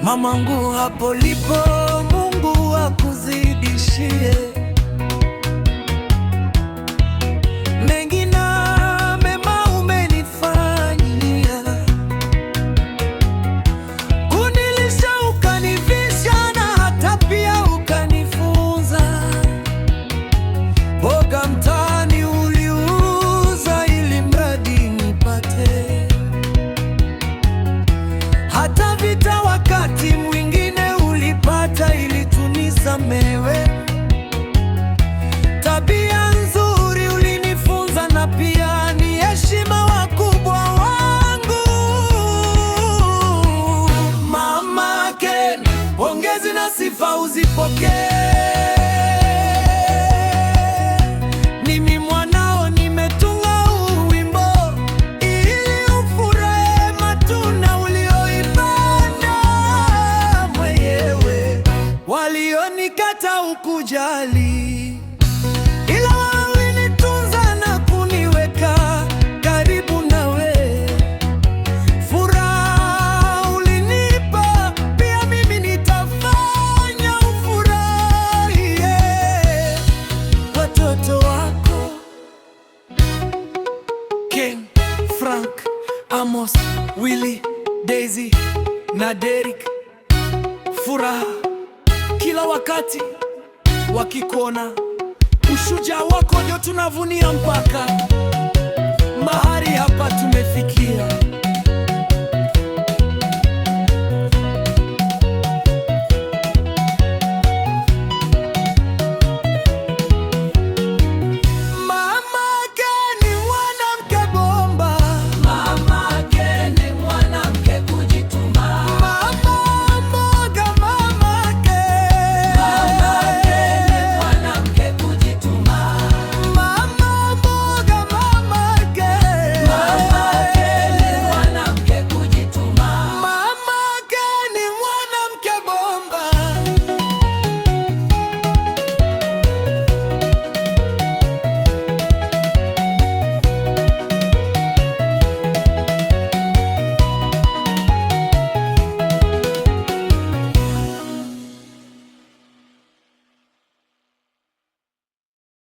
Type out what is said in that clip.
Mamangu hapo lipo, Mungu akuzidishie mengi na mema umenifanyia, kunilisha ukanivisha na hata pia ukanifunza. Mboga mtaani uliuza ili mradi nipate, hata vita wakati mwingine ulipata ili tunisamewe. Tabia nzuri ulinifunza na pia ni heshima wakubwa wangu. Mama Ken, pongezi na sifa uzipokee. Mimi mwanao nimetunga huu wimbo ili ufurahi matunda ulioipanda mwenyewe. Walionikata ukujali, ila ulinitunza na kuniweka karibu nawe. Furaha ulinipa, pia mimi nitafanya ufurahie watoto wako Ken, Frank, Amos, Willy, Daisy na Derek. Furaha kila wakati wakikuona, ushujaa wako ndio tunavunia mpaka mahali hapa tumefikia.